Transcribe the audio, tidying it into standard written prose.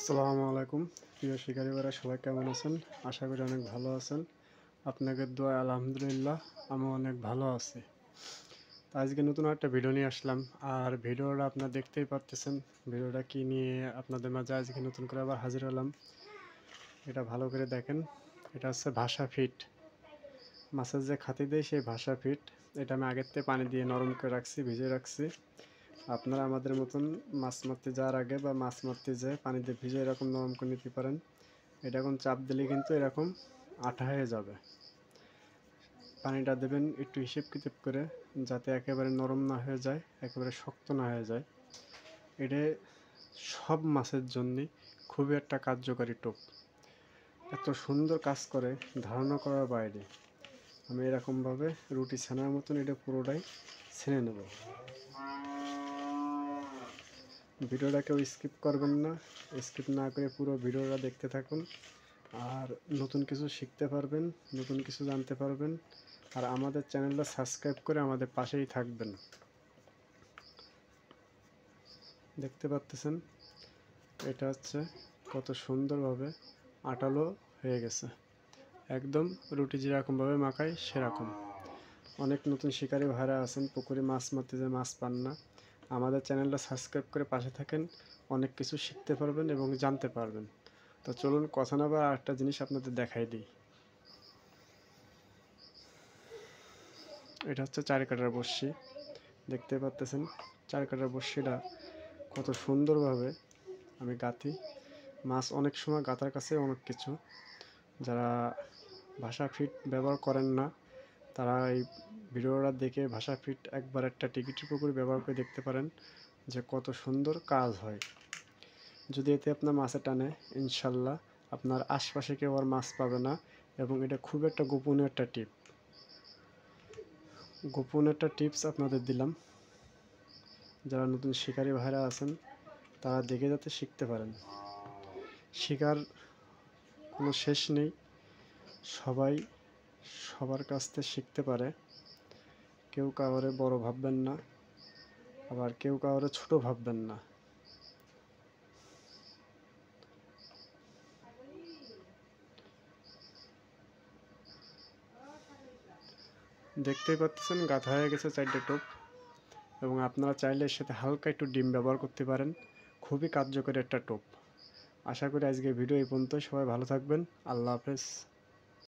আসসালামু আলাইকুম প্রিয় শিকারী ভাইরা, সবাই কেমন আছেন? আশা করি অনেক ভালো আছেন। আপনাদের দোয়ায় আলহামদুলিল্লাহ আমি অনেক ভালো আছি। তো আজকে নতুন একটা ভিডিও নিয়ে আসলাম, আর ভিডিওটা আপনারা দেখতেই পারতেছেন। ভিডিওটা কি নিয়ে আপনাদের মাঝে আজকে নতুন করে আবার হাজির হলাম। এটা ভালো করে দেখেন। এটা হচ্ছে ভাষা ফিট। মাছের যে খাতি দেয় সেই ভাষা ফিট। এটা আমি আগের থেকে পানি দিয়ে নরম করে রাখছি, ভিজিয়ে রাখছি। আপনারা আমাদের মতন মাছ মারতে যাওয়ার আগে বা মাছ মারতে যেয়ে পানিতে ভিজে এরকম নরম করে নিতে পারেন। এটা এখন চাপ দিলে কিন্তু এরকম আঠা হয়ে যাবে। পানিটা দেবেন একটু হিসেব কিতাব করে, যাতে একেবারে নরম না হয়ে যায়, একেবারে শক্ত না হয়ে যায়। এটা সব মাছের জন্যই খুবই একটা কার্যকারী টোপ। এত সুন্দর কাজ করে, ধারণা করার বাইরে। আমি এরকমভাবে রুটি ছানার মতন এটা পুরোটাই ছেনে নেব। ভিডিওটা কেউ স্কিপ করবেন না, স্কিপ না করে পুরো ভিডিওটা দেখতে থাকুন। আর নতুন কিছু শিখতে পারবেন, নতুন কিছু জানতে পারবেন। আর আমাদের চ্যানেলটা সাবস্ক্রাইব করে আমাদের পাশেই থাকবেন। দেখতে পাচ্ছেন এটা হচ্ছে কত সুন্দরভাবে আটালো হয়ে গেছে, একদম রুটি যেরকমভাবে মাখাই সেরকম। অনেক নতুন শিকারী ভাইরা আছেন, পুকুরে মাছ মারতে যে মাছ পান না। আমাদের চ্যানেলটা সাবস্ক্রাইব করে পাশে থাকেন, অনেক কিছু শিখতে পারবেন এবং জানতে পারবেন। তো চলুন কথা না বলে আরেকটা জিনিস আপনাদের দেখাই দিই। এটা হচ্ছে 4 কাটার বড়শি। দেখতে পাচ্ছেন 4 কাটার বড়শিটা কত সুন্দরভাবে আমি গাঁথি। মাছ অনেক সময় গাঁথার কাছে অনেক কিছু, যারা ভাষা ফিট ব্যবহার করেন না তারা এই ভিডিওটা দেখে ভাষা ফিট একবার একটা টিকিটের পুকুর ব্যবহার করে দেখতে পারেন যে কত সুন্দর কাজ হয়। যদি এতে আপনার মাছে টানে, ইনশাল্লাহ আপনার আশপাশে কেউ আর মাছ পাবে না। এবং এটা খুব একটা গোপনীয় একটা টিপস আপনাদের দিলাম। যারা নতুন শিকারী ভাইরা আছেন তারা দেখে যাতে শিখতে পারেন। শিকার কোনো শেষ নেই, সবাই সবার কাছ থেকে শিখতে পারে। কেউ কাউরে বড় ভাববেন না, আবার কেউ কাউরে ছোট ভাববেন না। দেখতেই পাচ্ছেন গাঁথা হয়ে গেছে 4টে টোপ। এবং আপনারা চাইলে এর সাথে হালকা একটু ডিম ব্যবহার করতে পারেন। খুবই কার্যকরী একটা টোপ। আশা করি আজকের ভিডিও এই পর্যন্ত। সবাই ভালো থাকবেন। আল্লাহ হাফেজ।